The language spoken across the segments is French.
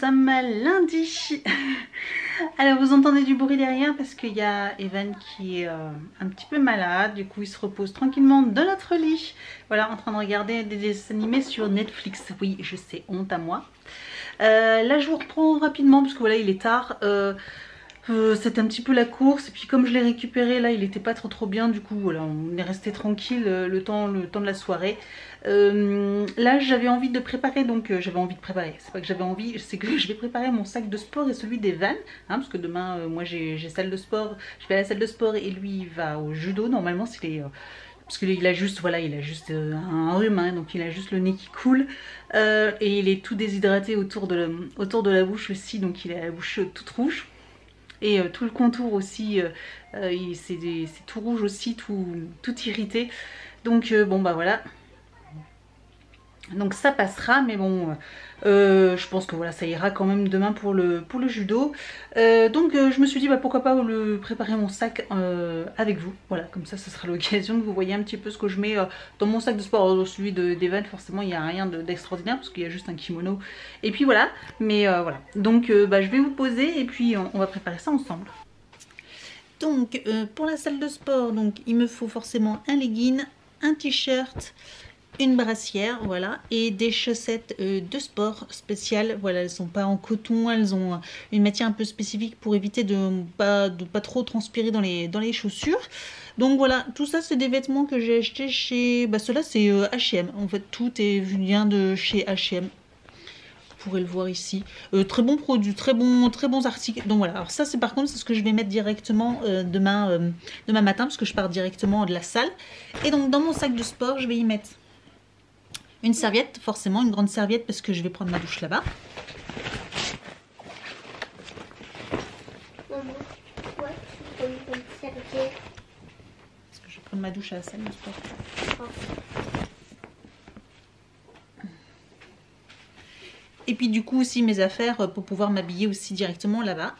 sommes lundi. Alors vous entendez du bruit derrière parce qu'il y a Evan qui est un petit peu malade. Du coup il se repose tranquillement dans notre lit. Voilà, en train de regarder des dessins animés sur Netflix. Oui, je sais, honte à moi. Là je vous reprends rapidement parce que voilà, il est tard. C'était un petit peu la course et puis comme je l'ai récupéré là, il n'était pas trop bien. Du coup voilà, on est resté tranquille le temps de la soirée. Là j'avais envie de préparer, donc c'est pas que j'avais envie, c'est que je vais préparer mon sac de sport et celui d'Evan, hein, parce que demain moi j'ai salle de sport, je vais à la salle de sport et lui il va au judo. Normalement c'est les parce qu'il a juste, voilà, il a juste un rhume, hein, donc il a juste le nez qui coule et il est tout déshydraté autour de la bouche aussi, donc il a la bouche toute rouge. Et tout le contour aussi, c'est tout rouge aussi, tout irrité. Donc bon bah voilà. Donc ça passera, mais bon, je pense que voilà, ça ira quand même demain pour le judo. Donc je me suis dit bah, pourquoi pas préparer mon sac avec vous. Voilà, comme ça sera l'occasion que vous voyez un petit peu ce que je mets dans mon sac de sport. Dans celui d'Evan, forcément il n'y a rien d'extraordinaire parce qu'il y a juste un kimono. Et puis voilà, mais voilà. Donc bah, je vais vous poser et puis on va préparer ça ensemble. Donc pour la salle de sport, donc il me faut forcément un legging, un t-shirt, une brassière, voilà, et des chaussettes de sport spéciales. Voilà, elles sont pas en coton, elles ont une matière un peu spécifique pour éviter de pas trop transpirer dans les chaussures. Donc voilà, tout ça c'est des vêtements que j'ai acheté chez, bah ceux-là c'est H&M. En fait tout vient de chez H&M. Vous pourrez le voir ici. Très bons produits, très bons articles. Donc voilà, alors ça c'est par contre c'est ce que je vais mettre directement demain matin parce que je pars directement de la salle. Et donc dans mon sac de sport je vais y mettre une serviette, forcément une grande serviette parce que je vais prendre ma douche là-bas. Parce que je vais prendre ma douche à la salle de sport. Et puis du coup aussi mes affaires pour pouvoir m'habiller aussi directement là-bas.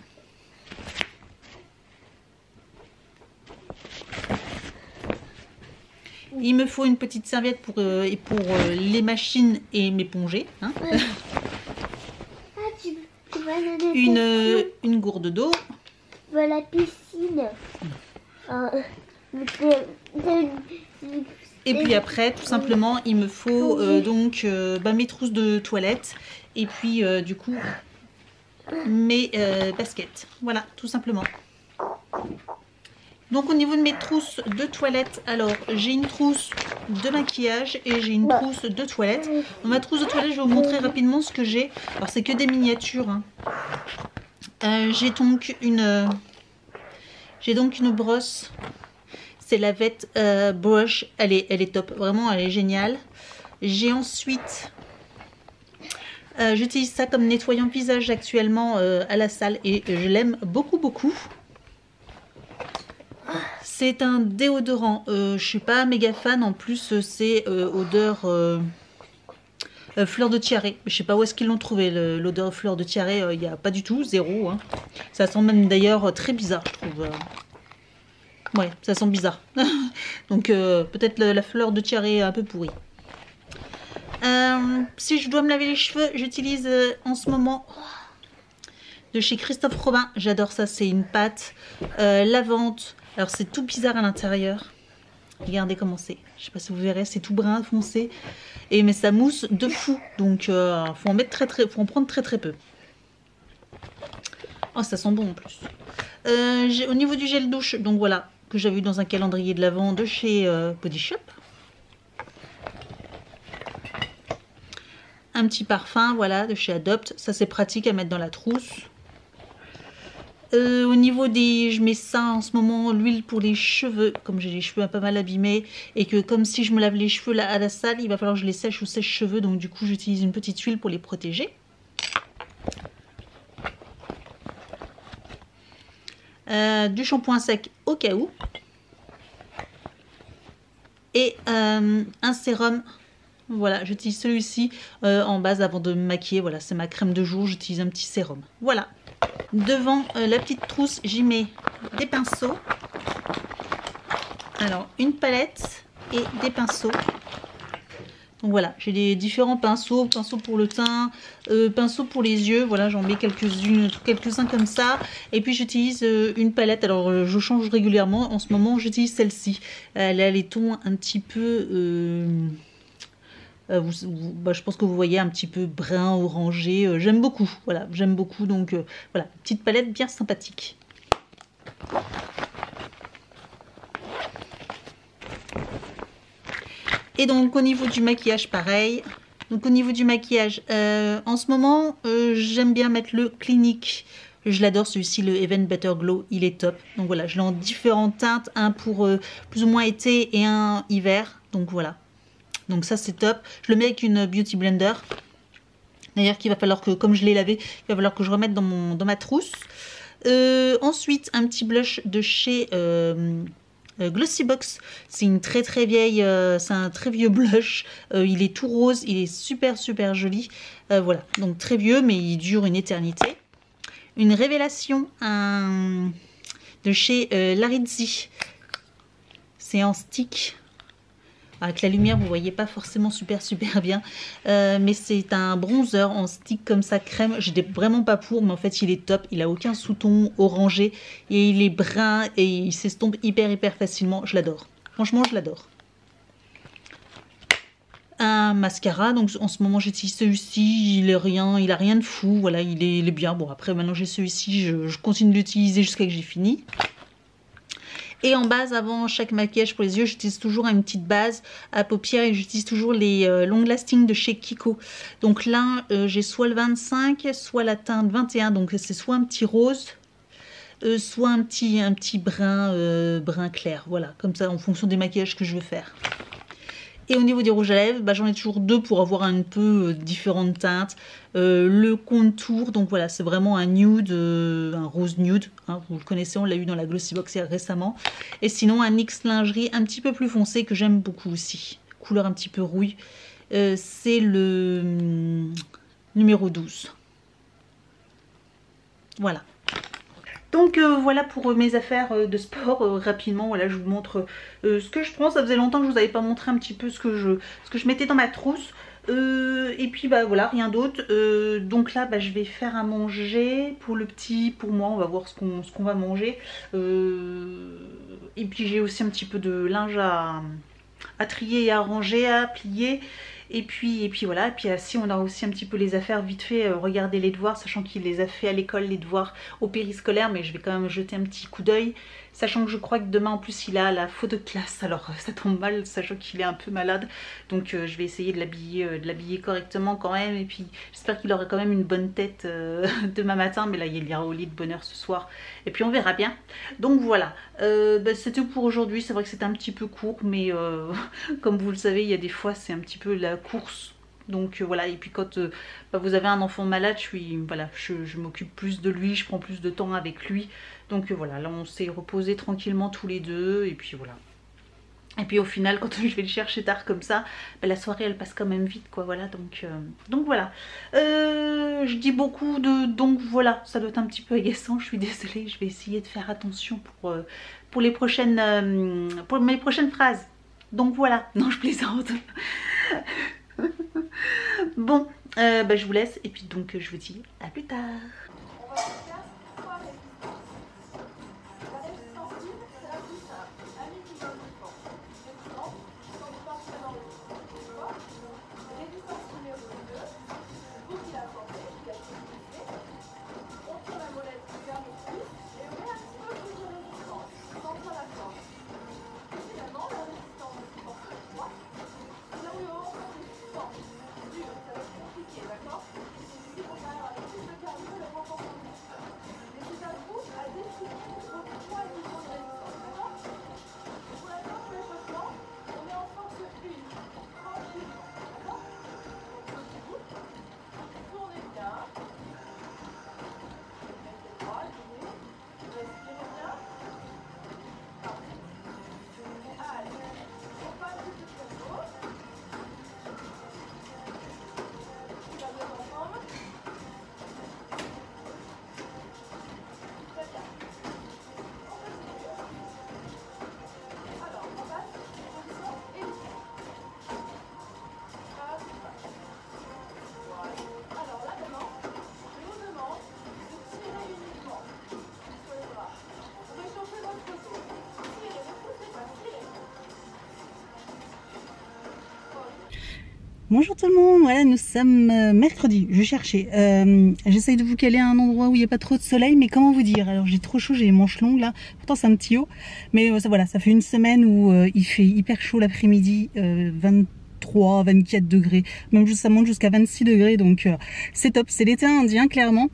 Il me faut une petite serviette pour les machines et m'éponger. Hein. Une gourde d'eau. La piscine. Et puis après, tout simplement, il me faut donc mes trousses de toilette. Et puis du coup, mes baskets. Voilà, tout simplement. Donc au niveau de mes trousses de toilette, alors j'ai une trousse de maquillage et j'ai une trousse de toilette. Dans ma trousse de toilette, je vais vous montrer rapidement ce que j'ai. Alors c'est que des miniatures. Hein. J'ai donc une brosse. C'est la Vette Brush. Elle est top. Vraiment, elle est géniale. J'ai ensuite... j'utilise ça comme nettoyant visage actuellement à la salle et je l'aime beaucoup. C'est un déodorant, je suis pas méga fan, en plus c'est odeur fleur de tiare. Je sais pas où est-ce qu'ils l'ont trouvé, l'odeur fleur de tiare, il n'y a pas du tout, zéro. Hein. Ça sent même d'ailleurs très bizarre, je trouve. Ouais, ça sent bizarre. Donc peut-être la fleur de tiare un peu pourrie. Si je dois me laver les cheveux, j'utilise en ce moment... de chez Christophe Robin, j'adore ça, c'est une pâte lavande. Alors c'est tout bizarre à l'intérieur. Regardez comment c'est. Je sais pas si vous verrez, c'est tout brun foncé. Mais ça mousse de fou. Donc faut en mettre faut en prendre très peu. Oh, ça sent bon en plus. Au niveau du gel douche, donc voilà, que j'avais eu dans un calendrier de l'Avent de chez Body Shop. Un petit parfum, voilà, de chez Adopt. Ça c'est pratique à mettre dans la trousse. Au niveau des... Je mets ça en ce moment, l'huile pour les cheveux, comme j'ai les cheveux pas mal abîmés, et que comme si je me lave les cheveux là à la salle, il va falloir que je les sèche au sèche-cheveux, donc du coup j'utilise une petite huile pour les protéger. Du shampoing sec au cas où. Et un sérum. Voilà, j'utilise celui-ci en base avant de me maquiller. Voilà, c'est ma crème de jour, j'utilise un petit sérum. Voilà. Devant la petite trousse, j'y mets des pinceaux. Alors, une palette et des pinceaux. Donc voilà, j'ai des différents pinceaux, pinceaux pour le teint, pinceaux pour les yeux. Voilà, j'en mets quelques-uns comme ça. Et puis j'utilise une palette. Alors je change régulièrement. En ce moment, j'utilise celle-ci. Elle a les tons un petit peu... je pense que vous voyez un petit peu brun, orangé. J'aime beaucoup. Voilà, j'aime beaucoup. Donc voilà, petite palette bien sympathique. Et donc au niveau du maquillage, pareil. Donc au niveau du maquillage, en ce moment, j'aime bien mettre le Clinique. Je l'adore celui-ci, le Even Better Glow, il est top. Donc voilà, je l'ai en différentes teintes, un pour plus ou moins été et un hiver. Donc voilà. Donc ça c'est top. Je le mets avec une Beauty Blender. D'ailleurs qu'il va falloir que, comme je l'ai lavé, il va falloir que je remette dans ma trousse. Ensuite, un petit blush de chez... Glossybox, c'est une très vieille, c'est un très vieux blush, il est tout rose, il est super joli, voilà, donc très vieux mais il dure une éternité. Une révélation de chez Larizzi, c'est en stick. Avec la lumière, vous voyez pas forcément super bien. Mais c'est un bronzer en stick comme ça, crème. J'étais vraiment pas pour, mais en fait, il est top. Il a aucun sous-ton orangé. Et il est brun et il s'estompe hyper facilement. Je l'adore. Franchement, je l'adore. Un mascara. Donc, en ce moment, j'utilise celui-ci. Il a rien de fou. Voilà, il est bien. Bon, après, maintenant, j'ai celui-ci. Je continue de l'utiliser jusqu'à ce que j'ai fini. Et en base, avant chaque maquillage pour les yeux, j'utilise toujours une petite base à paupières et j'utilise toujours les Long Lasting de chez Kiko. Donc là, j'ai soit le 25, soit la teinte 21. Donc c'est soit un petit rose, soit un petit brun clair. Voilà, comme ça, en fonction des maquillages que je veux faire. Et au niveau des rouges à lèvres, j'en ai toujours deux pour avoir un peu différentes teintes. Le contour, donc voilà, c'est vraiment un nude, un rose nude. Hein, vous le connaissez, on l'a eu dans la Glossybox récemment. Et sinon, un NYX lingerie un petit peu plus foncé que j'aime beaucoup aussi. Couleur un petit peu rouille. C'est le numéro 12. Voilà. Donc voilà pour mes affaires de sport, rapidement, voilà, je vous montre ce que je prends. Ça faisait longtemps que je vous avais pas montré un petit peu ce que je mettais dans ma trousse. Et puis voilà, rien d'autre. Donc là, je vais faire à manger pour le petit, pour moi, on va voir ce qu'on va manger. Et puis j'ai aussi un petit peu de linge à trier et à ranger, à plier. Et puis voilà, et puis si on a aussi un petit peu les affaires vite fait, regarder les devoirs, sachant qu'il les a fait à l'école, les devoirs au périscolaire, mais je vais quand même jeter un petit coup d'œil, sachant que je crois que demain en plus il a la photo de classe, alors ça tombe mal, sachant qu'il est un peu malade, donc je vais essayer de l'habiller correctement quand même, et puis j'espère qu'il aura quand même une bonne tête demain matin, mais là il ira au lit de bonne heure ce soir, et puis on verra bien. Donc voilà, c'est tout pour aujourd'hui. C'est vrai que c'est un petit peu court, mais comme vous le savez, il y a des fois c'est un petit peu la course. Donc voilà, et puis quand vous avez un enfant malade, je m'occupe plus de lui, je prends plus de temps avec lui. Donc voilà, là on s'est reposé tranquillement tous les deux, et puis voilà. Et puis au final, quand je vais le chercher tard comme ça, la soirée elle passe quand même vite, quoi, voilà, donc voilà. Je dis beaucoup de donc voilà, ça doit être un petit peu agaçant, je suis désolée, je vais essayer de faire attention pour mes prochaines phrases. Donc voilà, non je plaisante. Bon, je vous laisse, et puis donc je vous dis à plus tard. Bonjour tout le monde, voilà nous sommes mercredi, je cherchais, j'essaye de vous caler à un endroit où il n'y a pas trop de soleil, mais comment vous dire, alors j'ai trop chaud, j'ai les manches longues là, pourtant c'est un petit haut, mais voilà, ça fait une semaine où il fait hyper chaud l'après-midi, 23, 24 degrés, même ça monte jusqu'à 26 degrés, donc c'est top, c'est l'été indien clairement.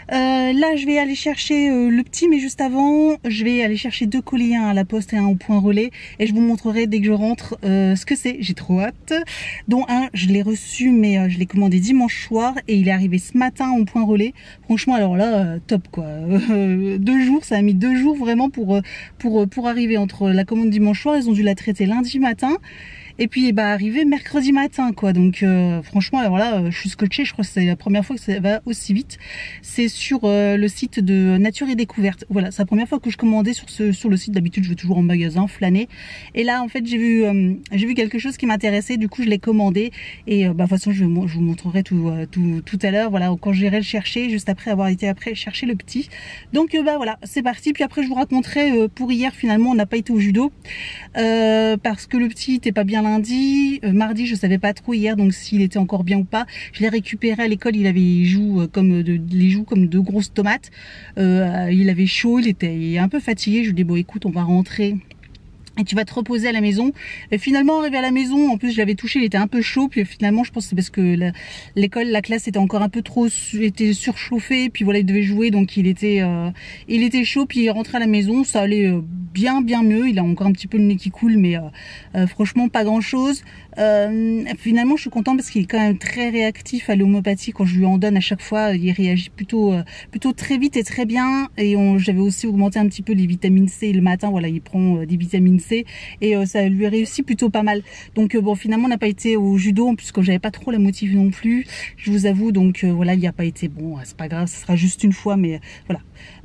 Là je vais aller chercher le petit, mais juste avant je vais aller chercher 2 colis, un à la poste et un au point relais, et je vous montrerai dès que je rentre ce que c'est, j'ai trop hâte. Dont un je l'ai reçu, mais je l'ai commandé dimanche soir et il est arrivé ce matin au point relais. Franchement alors là top quoi, 2 jours, ça a mis 2 jours vraiment pour arriver. Entre la commande dimanche soir, ils ont dû la traiter lundi matin et puis bah arrivé mercredi matin quoi, donc franchement alors là je suis scotchée, je crois que c'est la première fois que ça va aussi vite. C'est sur le site de Nature et Découverte, voilà, c'est la première fois que je commandais sur le site. D'habitude je vais toujours en magasin flâner, et là en fait j'ai vu quelque chose qui m'intéressait, du coup je l'ai commandé, et bah de toute façon je vous montrerai tout à l'heure, voilà, quand j'irai le chercher, juste après avoir été chercher le petit. Donc bah voilà, c'est parti. Puis après je vous raconterai pour hier, finalement on n'a pas été au judo parce que le petit n'était pas bien lundi, mardi je savais pas trop hier, donc s'il était encore bien ou pas. Je l'ai récupéré à l'école, il avait les joues comme de grosses tomates, il avait chaud, il était un peu fatigué. Je lui ai dit bon écoute, on va rentrer et tu vas te reposer à la maison. Et finalement arrivé à la maison, en plus je l'avais touché, il était un peu chaud, puis finalement je pense que c'est parce que la classe était encore un peu trop, était surchauffée, puis voilà il devait jouer, donc il était chaud, puis il est rentré à la maison, ça allait bien mieux. Il a encore un petit peu le nez qui coule, mais franchement pas grand chose. Finalement je suis contente parce qu'il est quand même très réactif à l'homéopathie. Quand je lui en donne à chaque fois, il réagit plutôt très vite et très bien. Et j'avais aussi augmenté un petit peu les vitamines C le matin, voilà, il prend des vitamines C et ça lui a réussi plutôt pas mal. Donc bon, finalement on n'a pas été au judo puisque j'avais pas trop la motive non plus, je vous avoue. Donc voilà, il n'y a pas été, bon c'est pas grave, ce sera juste une fois, mais voilà.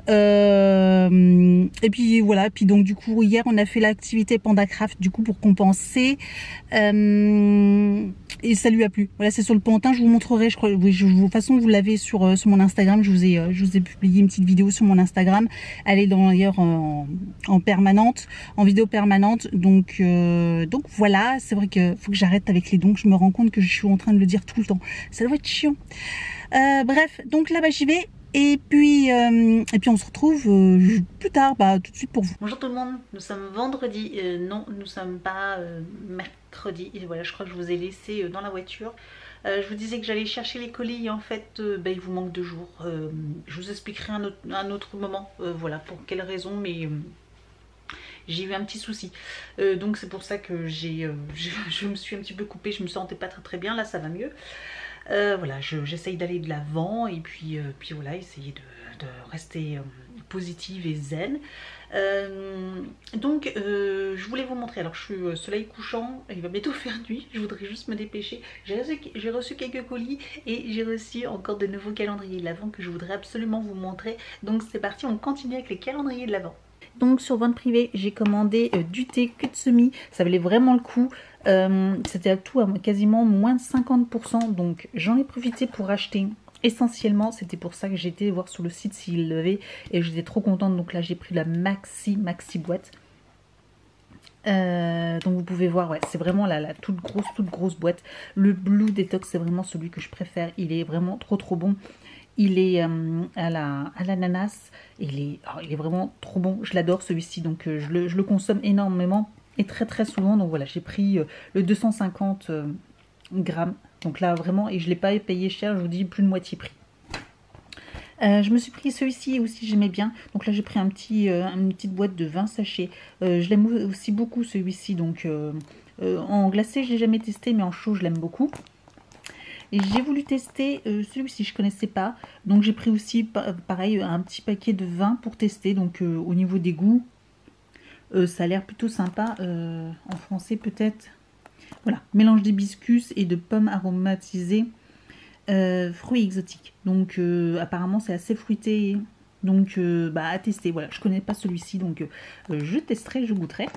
Et puis voilà, puis donc du coup hier on a fait l'activité PandaCraft du coup pour compenser, et ça lui a plu. Voilà, c'est sur le pantin, je vous montrerai, je crois, oui, de toute façon vous l'avez sur mon Instagram, je vous ai publié une petite vidéo sur mon Instagram, elle est d'ailleurs en permanente, en vidéo permanente, donc voilà. C'est vrai que faut que j'arrête avec les dons, je me rends compte que je suis en train de le dire tout le temps, ça doit être chiant. Bref, donc là-bas j'y vais. Et puis on se retrouve plus tard, bah, tout de suite pour vous. Bonjour tout le monde, nous sommes vendredi, non nous sommes pas mercredi, et voilà, je crois que je vous ai laissé dans la voiture. Je vous disais que j'allais chercher les colis, et en fait bah, il vous manque 2 jours. Je vous expliquerai un autre moment, voilà pour quelle raison, mais j'ai eu un petit souci, donc c'est pour ça que je me suis un petit peu coupée, je me sentais pas très bien. Là ça va mieux. Voilà, j'essaye d'aller de l'avant, et puis voilà, essayer de rester positive et zen. Donc je voulais vous montrer, alors je suis soleil couchant, il va bientôt faire nuit, je voudrais juste me dépêcher. J'ai reçu quelques colis et j'ai reçu encore de nouveaux calendriers de l'avant que je voudrais absolument vous montrer. Donc c'est parti, on continue avec les calendriers de l'avant. Donc sur vente privée, j'ai commandé du thé Kutsumi, ça valait vraiment le coup. C'était à tout à quasiment moins de 50%, donc j'en ai profité pour acheter. Essentiellement, c'était pour ça que j'ai été voir sur le site s'il l'avait, et j'étais trop contente. Donc là, j'ai pris la maxi boîte. Donc vous pouvez voir, ouais, c'est vraiment la toute grosse boîte. Le Blue Detox, c'est vraiment celui que je préfère. Il est vraiment trop bon. Il est à l'ananas. Il est vraiment trop bon. Je l'adore celui-ci, donc je le consomme énormément et très souvent. Donc voilà, j'ai pris le 250 grammes. Donc là vraiment, et je ne l'ai pas payé cher, je vous dis plus de moitié prix. Je me suis pris celui-ci aussi, j'aimais bien. Donc là j'ai pris une petite boîte de 20 sachets. Je l'aime aussi beaucoup celui-ci. Donc en glacé je l'ai jamais testé, mais en chaud je l'aime beaucoup. Et j'ai voulu tester celui-ci, je connaissais pas. Donc j'ai pris aussi pareil un petit paquet de 20 pour tester. Donc au niveau des goûts, ça a l'air plutôt sympa. En français peut-être. Voilà, mélange d'hibiscus et de pommes aromatisées. Fruits exotiques, donc apparemment c'est assez fruité, donc bah, à tester. Voilà, je connais pas celui-ci, donc je testerai, je goûterai.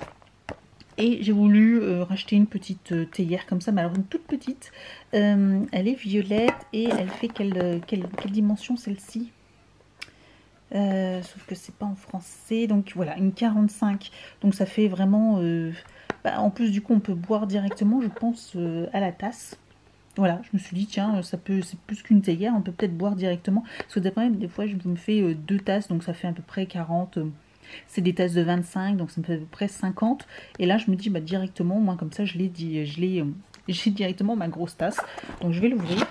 Et j'ai voulu racheter une petite théière comme ça, mais alors une toute petite. Elle est violette et elle fait quelle dimension celle-ci, sauf que c'est pas en français. Donc voilà, une 45, donc ça fait vraiment bah, en plus du coup on peut boire directement, je pense, à la tasse. Voilà, je me suis dit, tiens, ça peut, c'est plus qu'une théière, on peut peut-être boire directement. Parce que d'après, des fois, je me fais 2 tasses, donc ça fait à peu près 40. C'est des tasses de 25, donc ça me fait à peu près 50. Et là, je me dis, bah, directement, moi, comme ça, j'ai directement ma grosse tasse. Donc, je vais l'ouvrir.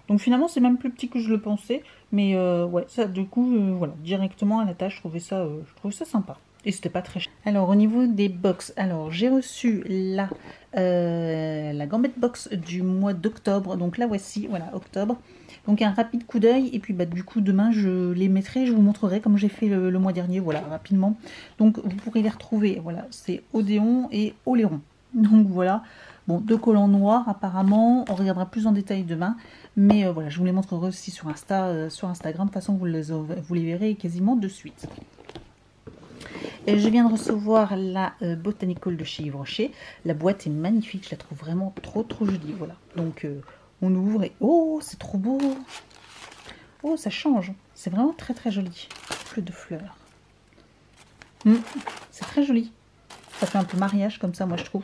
Donc, finalement, c'est même plus petit que je le pensais. Mais ouais, ça, du coup, voilà, directement à la tâche, je trouvais ça sympa. Et c'était pas très cher. Alors, au niveau des box, alors j'ai reçu la Gambette Box du mois d'octobre. Donc, la voici, voilà, octobre. Donc, un rapide coup d'œil. Et puis, bah, du coup, demain, je les mettrai. Je vous montrerai comme j'ai fait le mois dernier, voilà, rapidement. Donc, vous pourrez les retrouver. Voilà, c'est Odéon et Oléron. Donc, voilà. Bon, 2 collants noirs, apparemment. On regardera plus en détail demain. Mais voilà, je vous les montrerai aussi sur Instagram. De toute façon, vous les verrez quasiment de suite. Et je viens de recevoir la Botanical de chez Yves Rocher. La boîte est magnifique, je la trouve vraiment trop jolie. Voilà. Donc on ouvre et oh, c'est trop beau. Oh, ça change. C'est vraiment très joli. Fleur de fleurs. C'est très joli. Ça fait un peu mariage comme ça, moi je trouve.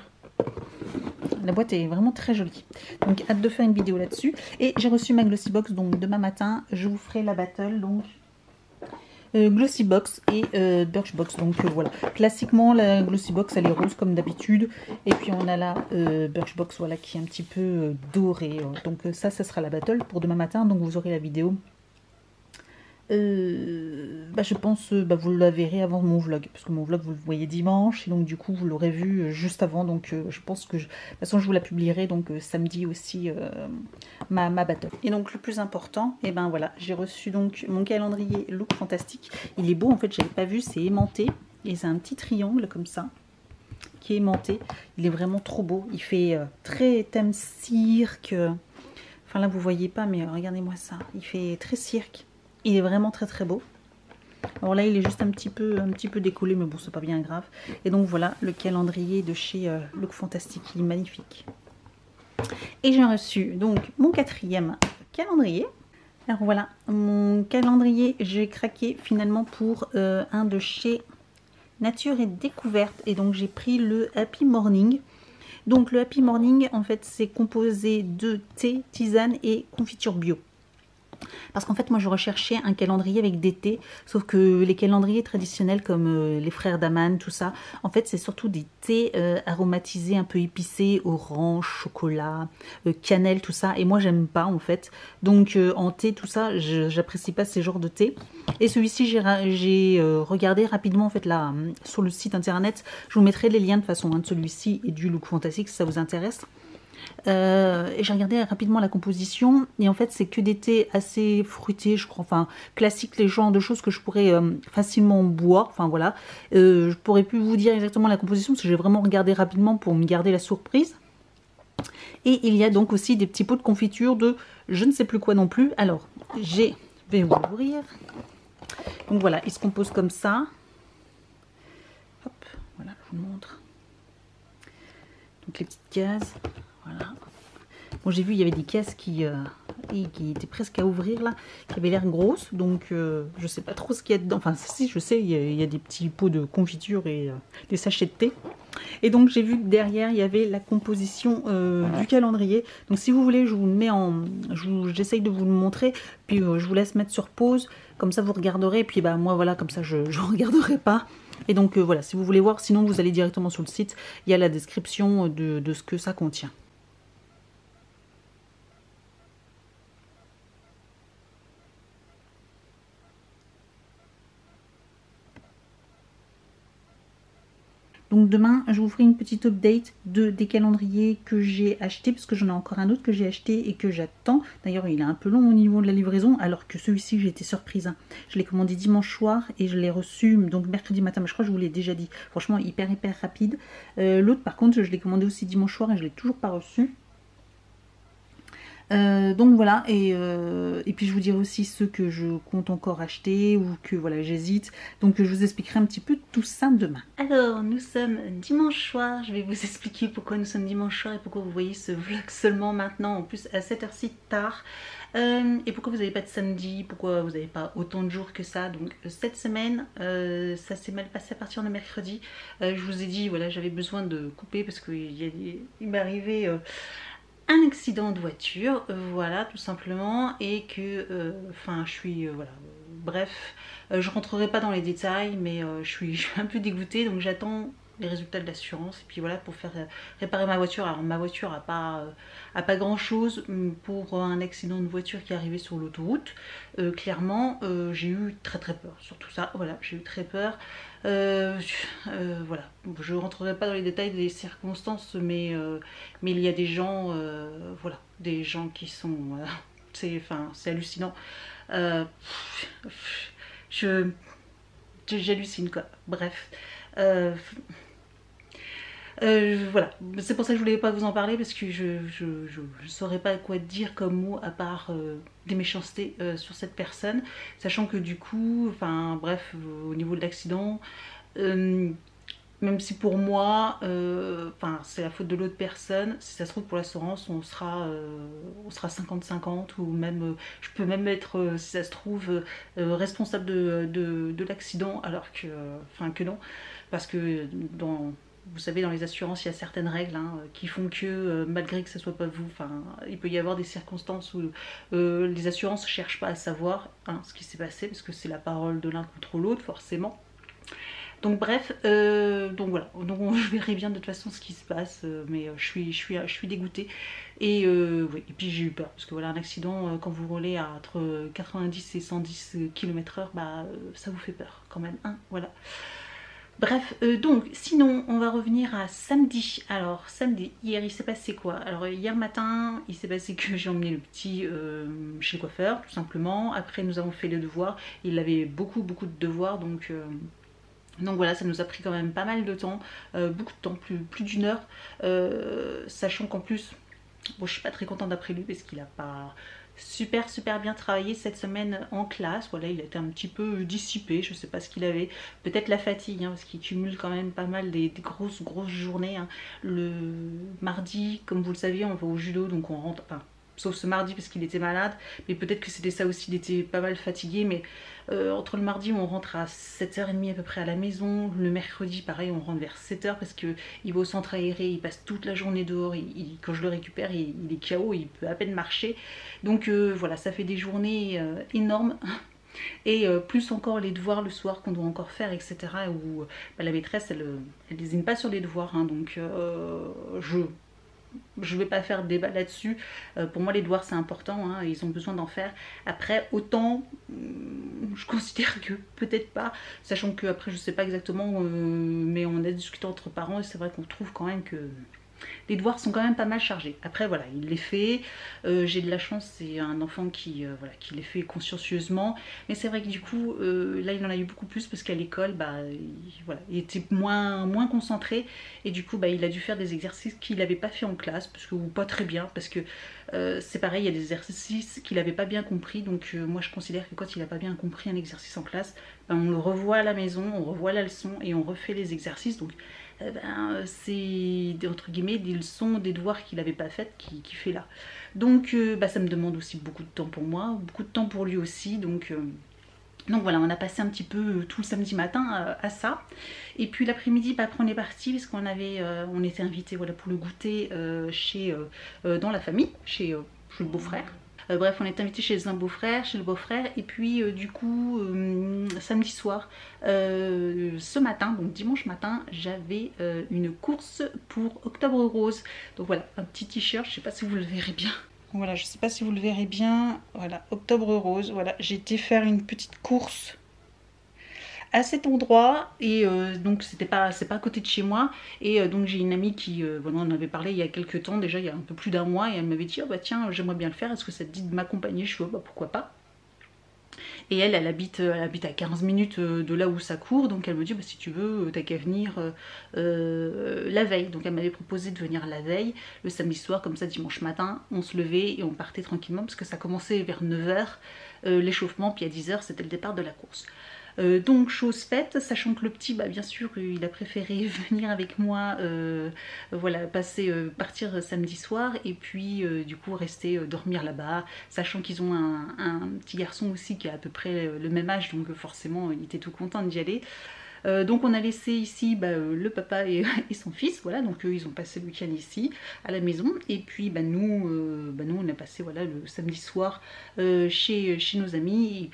La boîte est vraiment très jolie. Donc hâte de faire une vidéo là-dessus. Et j'ai reçu ma Glossy Box. Donc demain matin, je vous ferai la battle. Donc Glossy Box et Birchbox. Donc voilà, classiquement la Glossy Box elle est rose comme d'habitude, et puis on a la Birchbox, voilà, qui est un petit peu dorée. Donc ça sera la battle pour demain matin, donc vous aurez la vidéo. Je pense vous la verrez avant mon vlog, parce que mon vlog vous le voyez dimanche, et donc du coup vous l'aurez vu juste avant, donc je pense que de toute façon je vous la publierai donc samedi aussi, ma battle. Et donc le plus important, et ben voilà, j'ai reçu donc mon calendrier Look Fantastique. Il est beau, en fait j'avais pas vu, c'est aimanté et c'est un petit triangle comme ça qui est aimanté. Il est vraiment trop beau, il fait très thème cirque, enfin là vous voyez pas, mais regardez-moi ça, il fait très cirque. Il est vraiment très beau. Alors là, il est juste un petit peu décollé, mais bon, c'est pas bien grave. Et donc voilà, le calendrier de chez Look Fantastique, il est magnifique. Et j'ai reçu donc mon 4e calendrier. Alors voilà, mon calendrier, j'ai craqué finalement pour un de chez Nature et Découverte. Et donc j'ai pris le Happy Morning. Donc le Happy Morning, en fait, c'est composé de thé, tisane et confiture bio. Parce qu'en fait, moi, je recherchais un calendrier avec des thés, sauf que les calendriers traditionnels comme les frères Daman, tout ça, en fait, c'est surtout des thés aromatisés, un peu épicés, orange, chocolat, cannelle, tout ça. Et moi, j'aime pas, en fait. Donc, en thé, tout ça, j'apprécie pas ces genres de thé. Et celui-ci, j'ai regardé rapidement, en fait, là, sur le site internet. Je vous mettrai les liens de façon, de celui-ci et du Look Fantastique, si ça vous intéresse. Et j'ai regardé rapidement la composition, et en fait c'est que des thés assez fruités, je crois, enfin classiques, les genres de choses que je pourrais facilement boire, enfin voilà. Je pourrais plus vous dire exactement la composition parce que j'ai vraiment regardé rapidement pour me garder la surprise. Et il y a donc aussi des petits pots de confiture de je ne sais plus quoi non plus. Alors je vais ouvrir. Donc voilà, il se compose comme ça. Hop, voilà, je vous montre. Donc les petites cases. Voilà. Bon, j'ai vu, il y avait des caisses qui étaient presque à ouvrir là, qui avaient l'air grosses, donc je sais pas trop ce qu'il y a dedans. Enfin, si, je sais, il y a des petits pots de confiture et des sachets de thé. Et donc, j'ai vu que derrière, il y avait la composition du calendrier. Donc, si vous voulez, je vous le mets j'essaye de vous le montrer, puis je vous laisse mettre sur pause, comme ça vous regarderez, et puis bah, moi, voilà, comme ça, je ne regarderai pas. Et donc, voilà, si vous voulez voir, sinon, vous allez directement sur le site, il y a la description de ce que ça contient. Donc demain, je vous ferai une petite update des calendriers que j'ai achetés, parce que j'en ai encore un autre que j'ai acheté et que j'attends. D'ailleurs, il est un peu long au niveau de la livraison, alors que celui-ci, j'ai été surprise. Hein. Je l'ai commandé dimanche soir et je l'ai reçu donc mercredi matin, mais je crois que je vous l'ai déjà dit. Franchement, hyper rapide. L'autre, par contre, je l'ai commandé aussi dimanche soir et je ne l'ai toujours pas reçu. Donc voilà, et puis je vous dirai aussi ceux que je compte encore acheter ou que voilà j'hésite. Donc je vous expliquerai un petit peu tout ça demain. Alors nous sommes dimanche soir, je vais vous expliquer pourquoi nous sommes dimanche soir et pourquoi vous voyez ce vlog seulement maintenant, en plus à cette heure-ci tard. Et pourquoi vous n'avez pas de samedi, pourquoi vous n'avez pas autant de jours que ça. Donc cette semaine, ça s'est mal passé à partir de mercredi. Je vous ai dit, voilà, j'avais besoin de couper parce qu'il m'est arrivé un accident de voiture, voilà, tout simplement, et que, enfin, je suis, voilà, bref, je rentrerai pas dans les détails, mais je suis un peu dégoûtée, donc j'attends les résultats de l'assurance, et puis voilà, pour faire réparer ma voiture. Alors ma voiture a pas grand chose pour un accident de voiture qui est arrivé sur l'autoroute. Clairement, j'ai eu très peur sur tout ça, voilà, j'ai eu très peur. Voilà, je rentrerai pas dans les détails des circonstances, mais il y a des gens, voilà, des gens qui sont, c'est hallucinant. Je j'hallucine quoi. Bref. Voilà, c'est pour ça que je voulais pas vous en parler parce que je saurais pas quoi dire comme mot à part des méchancetés sur cette personne, sachant que du coup, enfin bref, au niveau de l'accident, même si pour moi, enfin c'est la faute de l'autre personne, si ça se trouve pour l'assurance on sera 50-50 ou même, je peux même être, si ça se trouve, responsable de l'accident alors que, enfin que non, parce que vous savez, dans les assurances, il y a certaines règles qui font que, malgré que ce soit pas vous, enfin, il peut y avoir des circonstances où les assurances ne cherchent pas à savoir ce qui s'est passé, parce que c'est la parole de l'un contre l'autre, forcément. Donc bref, donc voilà, donc je verrai bien de toute façon ce qui se passe, mais je suis dégoûtée. Et, oui, et puis j'ai eu peur, parce que voilà, un accident, quand vous roulez à entre 90 et 110 km/h, bah, ça vous fait peur quand même, hein, voilà. Bref, donc sinon on va revenir à samedi. Alors samedi, hier il s'est passé quoi? Alors hier matin il s'est passé que j'ai emmené le petit chez le coiffeur tout simplement. Après nous avons fait les devoirs, il avait beaucoup de devoirs, donc voilà, ça nous a pris quand même pas mal de temps, beaucoup de temps, plus d'une heure, sachant qu'en plus, bon je suis pas très contente d'après lui parce qu'il a pas super bien travaillé cette semaine en classe. Voilà, il a été un petit peu dissipé, je sais pas ce qu'il avait, peut-être la fatigue, parce qu'il cumule quand même pas mal des grosses journées. Le mardi, comme vous le saviez, on va au judo, donc on rentre, enfin, sauf ce mardi parce qu'il était malade, mais peut-être que c'était ça aussi, il était pas mal fatigué, mais entre le mardi on rentre à 7h30 à peu près à la maison, le mercredi pareil on rentre vers 7h parce qu'il va au centre aéré, il passe toute la journée dehors, quand je le récupère il est KO, il peut à peine marcher, donc voilà, ça fait des journées énormes. Et plus encore les devoirs le soir qu'on doit encore faire, etc. Où la maîtresse elle désigne pas sur les devoirs, donc je vais pas faire de débat là-dessus. Pour moi les devoirs c'est important, ils ont besoin d'en faire. Après autant, je considère que peut-être pas, sachant que après je sais pas exactement, mais on a discuté entre parents et c'est vrai qu'on trouve quand même que les devoirs sont quand même pas mal chargés. Après voilà, il les fait, j'ai de la chance, c'est un enfant qui, voilà, qui les fait consciencieusement, mais c'est vrai que du coup là il en a eu beaucoup plus parce qu'à l'école bah, voilà, il était moins concentré et du coup bah, il a dû faire des exercices qu'il n'avait pas fait en classe, parce que, ou pas très bien, parce que c'est pareil, il y a des exercices qu'il n'avait pas bien compris, donc moi je considère que quand il n'a pas bien compris un exercice en classe, ben, on le revoit à la maison, on revoit la leçon et on refait les exercices, donc c'est entre guillemets des leçons, des devoirs qu'il n'avait pas faites qui fait là. Donc bah, ça me demande aussi beaucoup de temps pour moi, beaucoup de temps pour lui aussi, donc voilà, on a passé un petit peu tout le samedi matin à ça. Et puis l'après-midi, bah, après on est parti parce qu'on on était invités, voilà, pour le goûter dans la famille, chez le beau-frère. Bref, on est invité chez un beau-frère, chez le beau-frère, et puis du coup, samedi soir, ce matin, donc dimanche matin, j'avais une course pour Octobre Rose. Donc voilà, un petit t-shirt, je sais pas si vous le verrez bien. Voilà, je sais pas si vous le verrez bien, voilà, Octobre Rose, voilà, j'ai été faire une petite course à cet endroit et donc c'est pas à côté de chez moi, et donc j'ai une amie qui voilà, on en avait parlé il y a quelques temps déjà, il y a un peu plus d'un mois, et elle m'avait dit oh bah tiens j'aimerais bien le faire, est-ce que ça te dit de m'accompagner? Je suis oh bah pourquoi pas. Et elle habite à 15 minutes de là où ça court, donc elle me dit bah, si tu veux, t'as qu'à venir la veille. Donc elle m'avait proposé de venir la veille, le samedi soir, comme ça dimanche matin, on se levait et on partait tranquillement, parce que ça commençait vers 9h, l'échauffement, puis à 10h c'était le départ de la course. Donc chose faite, sachant que le petit, bah, bien sûr, il a préféré venir avec moi, voilà, partir samedi soir, et puis du coup rester dormir là-bas, sachant qu'ils ont un petit garçon aussi qui a à peu près le même âge, donc forcément il était tout content d'y aller. Donc on a laissé ici le papa et son fils, voilà, donc eux ils ont passé le week-end ici à la maison, et puis nous on a passé voilà, le samedi soir chez nos amis,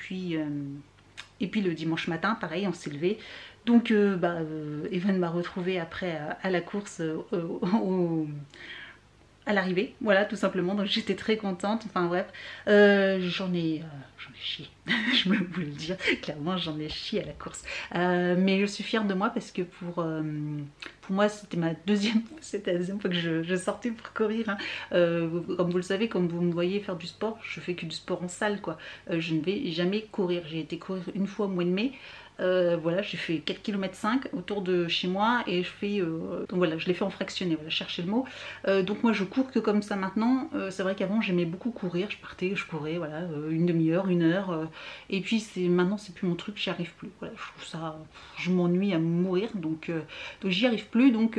et puis le dimanche matin, pareil, on s'est levé. Donc Evan m'a retrouvé après à la course à l'arrivée, voilà, tout simplement. Donc j'étais très contente, enfin bref, j'en ai chié, je me voulais le dire, clairement j'en ai chié à la course. Mais je suis fière de moi parce que pour moi c'était la deuxième fois que je sortais pour courir, hein. Comme vous le savez, comme vous me voyez faire du sport, je fais que du sport en salle, quoi. Je ne vais jamais courir, j'ai été courir une fois au mois de mai. Voilà, j'ai fait 4,5 km autour de chez moi, et je fais donc voilà, je l'ai fait en fractionné, voilà, chercher le mot. Donc moi je cours que comme ça maintenant. C'est vrai qu'avant j'aimais beaucoup courir, je courais, voilà, une demi-heure, 1 heure, et puis maintenant c'est plus mon truc, j'y arrive plus, voilà, je trouve ça, je m'ennuie à mourir, donc j'y arrive plus. Donc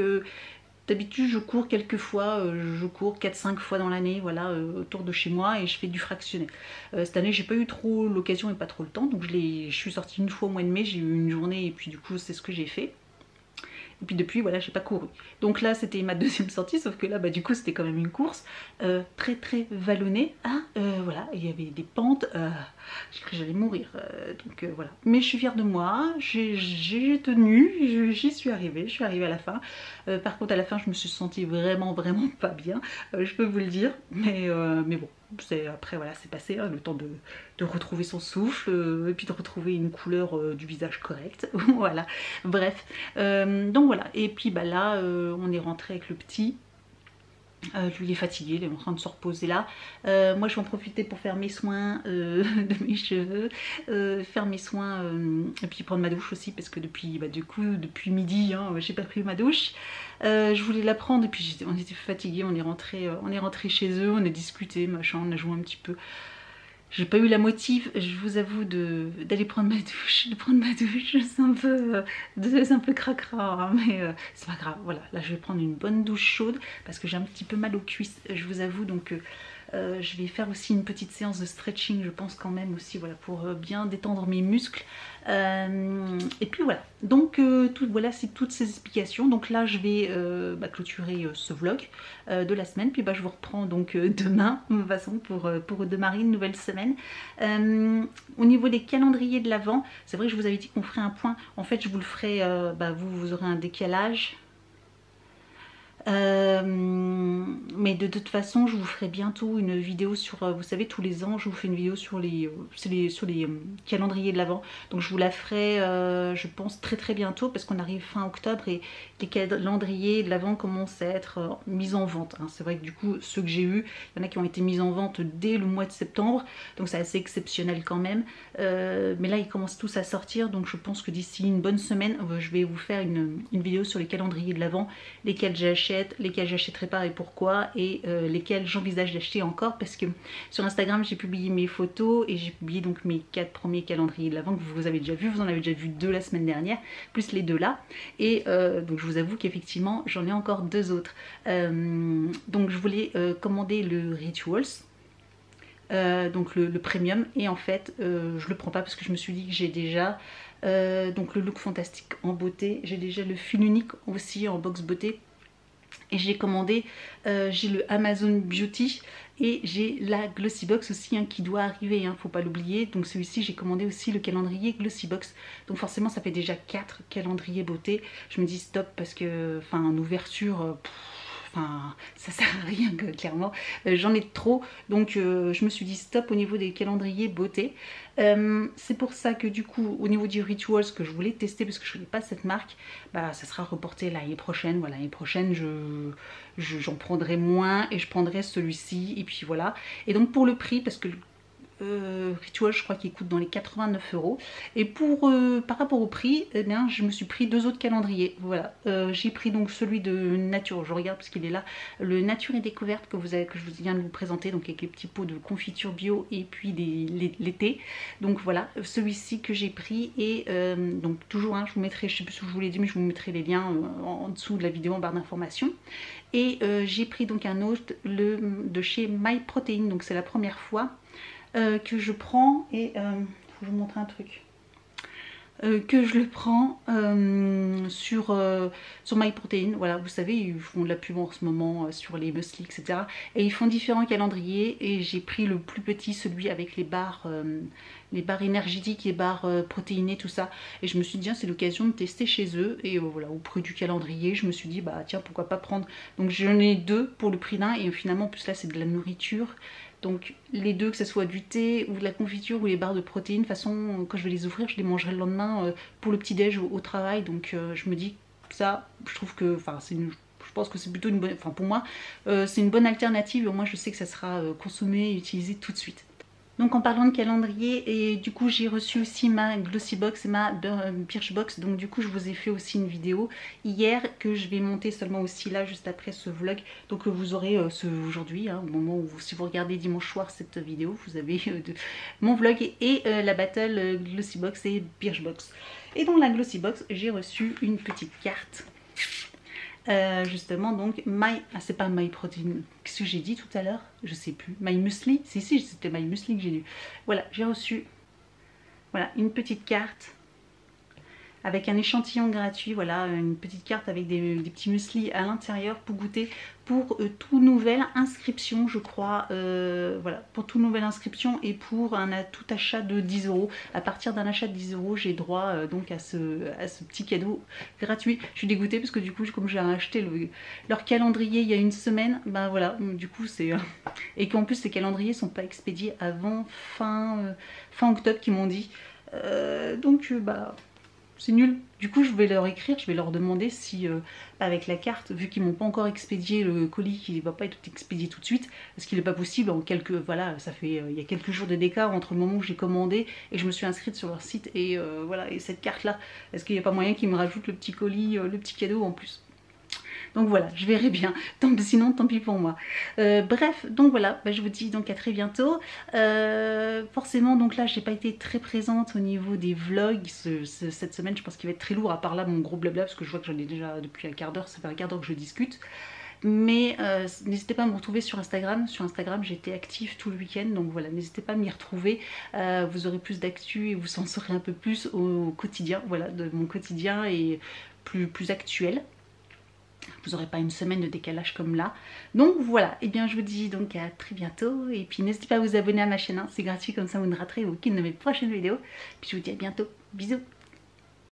d'habitude je cours quelques fois, je cours 4-5 fois dans l'année, voilà, autour de chez moi, et je fais du fractionné. Cette année j'ai pas eu trop l'occasion et pas trop le temps, donc je suis sortie une fois au mois de mai, j'ai eu une journée, et puis du coup c'est ce que j'ai fait. Et puis depuis, voilà, j'ai pas couru. Donc là, c'était ma deuxième sortie, sauf que là, du coup, c'était quand même une course très très vallonnée. Ah, voilà, il y avait des pentes, j'ai cru que j'allais mourir. Donc voilà. Mais je suis fière de moi, j'ai tenu, j'y suis arrivée, à la fin. Par contre, à la fin, je me suis sentie vraiment pas bien, je peux vous le dire. Mais bon. Après voilà, c'est passé, hein, le temps de retrouver son souffle, et puis de retrouver une couleur du visage correcte. Voilà, bref, donc voilà. Et puis là on est rentré avec le petit. Lui il est fatigué, il est en train de se reposer là. Moi je vais en profiter pour faire mes soins de mes cheveux, faire mes soins, et puis prendre ma douche aussi, parce que depuis midi, hein, j'ai pas pris ma douche. Je voulais la prendre, et puis on était fatigués, on est rentré chez eux, on a discuté, machin, on a joué un petit peu. J'ai pas eu la motive, je vous avoue, d'aller prendre ma douche, c'est un peu cracra, hein, mais c'est pas grave. Voilà, là je vais prendre une bonne douche chaude parce que j'ai un petit peu mal aux cuisses, je vous avoue. Donc je vais faire aussi une petite séance de stretching, je pense, quand même aussi, voilà, pour bien détendre mes muscles. Et puis voilà, donc voilà, c'est toutes ces explications. Donc là je vais clôturer ce vlog de la semaine, puis je vous reprends donc demain, de toute façon, pour démarrer une nouvelle semaine. Au niveau des calendriers de l'Avent, c'est vrai que je vous avais dit qu'on ferait un point. En fait je vous le ferai, vous aurez un décalage. Mais de toute façon je vous ferai bientôt une vidéo sur, vous savez, tous les ans je vous fais une vidéo sur les calendriers de l'Avent. Donc je vous la ferai je pense très bientôt, parce qu'on arrive fin octobre et les calendriers de l'Avent commencent à être mis en vente, hein. C'est vrai que du coup ceux que j'ai eu, il y en a qui ont été mis en vente dès le mois de septembre, donc c'est assez exceptionnel quand même. Mais là ils commencent tous à sortir, donc je pense que d'ici une bonne semaine je vais vous faire une vidéo sur les calendriers de l'Avent, lesquels j'achète, lesquels j'achèterai pas et pourquoi, et lesquels j'envisage d'acheter encore, parce que sur Instagram j'ai publié mes photos et j'ai publié donc mes 4 premiers calendriers de l'Avent que vous avez déjà vu, vous en avez déjà vu 2 la semaine dernière, plus les 2 là, et donc je vous avoue qu'effectivement j'en ai encore 2 autres. Donc je voulais commander le Rituals, donc le premium, et en fait je le prends pas parce que je me suis dit que j'ai déjà donc le look fantastique en beauté, j'ai déjà le fil unique aussi en box beauté, et j'ai commandé, j'ai le Amazon Beauty et j'ai la Glossybox aussi, hein, qui doit arriver, hein, faut pas l'oublier. Donc celui-ci j'ai commandé aussi le calendrier Glossybox, donc forcément ça fait déjà 4 calendriers beauté. Je me dis stop, parce que enfin en ouverture, enfin ça sert à rien, clairement, j'en ai trop, donc je me suis dit stop au niveau des calendriers beauté. C'est pour ça que du coup au niveau du Rituals, que je voulais tester parce que je ne connais pas cette marque, ça sera reporté l'année prochaine. Voilà, l'année prochaine j'en prendrai moins et je prendrai celui-ci, et puis voilà. Et donc pour le prix, parce que Ritual, je crois qu'il coûte dans les 89 €. Et pour par rapport au prix, eh bien, je me suis pris 2 autres calendriers. Voilà, j'ai pris donc celui de Nature, je regarde parce qu'il est là, le Nature et Découverte que je vous viens de vous présenter, donc avec les petits pots de confiture bio et puis les thés. Donc voilà, celui-ci que j'ai pris et donc toujours, hein, je vous mettrai, je sais plus si je vous l'ai dit, mais je vous mettrai les liens en dessous de la vidéo en barre d'informations. Et j'ai pris donc un autre de chez MyProtein, donc c'est la première fois que je prends et je vous montre un truc. Que je le prends sur MyProtein. Voilà, vous savez, ils font de la pub en ce moment sur les muesli, etc. Et ils font différents calendriers et j'ai pris le plus petit, celui avec les barres énergétiques et barres protéinées, tout ça. Et je me suis dit, c'est l'occasion de tester chez eux. Et voilà, au prix du calendrier, je me suis dit, bah tiens, pourquoi pas prendre. Donc j'en ai 2 pour le prix d'un et finalement, en plus là, c'est de la nourriture. Donc les deux, que ce soit du thé ou de la confiture ou les barres de protéines, de toute façon quand je vais les ouvrir je les mangerai le lendemain pour le petit déj au travail. Donc je me dis ça, je trouve que, enfin je pense que c'est plutôt une bonne, enfin pour moi c'est une bonne alternative et au moins je sais que ça sera consommé et utilisé tout de suite. Donc en parlant de calendrier, et du coup j'ai reçu aussi ma Glossybox et ma Birchbox. Donc du coup je vous ai fait aussi une vidéo hier que je vais monter seulement aussi là juste après ce vlog. Donc vous aurez aujourd'hui, hein, au moment où si vous regardez dimanche soir cette vidéo, vous avez mon vlog et la battle Glossybox et Birchbox. Et dans la Glossybox j'ai reçu une petite carte. Justement donc c'est pas MyProtein, qu'est-ce que j'ai dit tout à l'heure, je sais plus, MyMuesli, si c'était MyMuesli que j'ai lu. Voilà, j'ai reçu voilà une petite carte avec un échantillon gratuit, voilà, une petite carte avec des petits muesli à l'intérieur pour goûter, pour toute nouvelle inscription, je crois, voilà, pour toute nouvelle inscription et pour tout achat de 10 €. À partir d'un achat de 10 €, j'ai droit donc à ce petit cadeau gratuit. Je suis dégoûtée parce que du coup, comme j'ai acheté leur calendrier il y a une semaine, ben voilà, du coup c'est... et qu'en plus ces calendriers sont pas expédiés avant fin octobre qu'ils m'ont dit. Donc bah... c'est nul. Du coup, je vais leur écrire, je vais leur demander si, avec la carte, vu qu'ils m'ont pas encore expédié le colis, qui ne va pas être expédié tout de suite, est-ce qu'il n'est pas possible en quelques... Voilà, ça fait... il y a quelques jours de d'écart entre le moment où j'ai commandé et je me suis inscrite sur leur site et voilà, et cette carte-là, est-ce qu'il n'y a pas moyen qu'ils me rajoutent le petit colis, le petit cadeau en plus ? Donc voilà, je verrai bien. Sinon, tant pis pour moi. Bref, donc voilà, je vous dis donc à très bientôt. Forcément, donc là, j'ai pas été très présente au niveau des vlogs cette semaine. Je pense qu'il va être très lourd, à part là mon gros blabla, parce que je vois que j'en ai déjà depuis un quart d'heure. Ça fait un quart d'heure que je discute. Mais n'hésitez pas à me retrouver sur Instagram. Sur Instagram, j'étais active tout le week-end. Donc voilà, n'hésitez pas à m'y retrouver. Vous aurez plus d'actu et vous en saurez un peu plus au quotidien. Voilà, de mon quotidien et plus actuel. Vous n'aurez pas une semaine de décalage comme là. Donc voilà, et bien je vous dis donc à très bientôt. Et puis n'hésitez pas à vous abonner à ma chaîne, hein, c'est gratuit, comme ça vous ne raterez aucune de mes prochaines vidéos. Puis je vous dis à bientôt, bisous.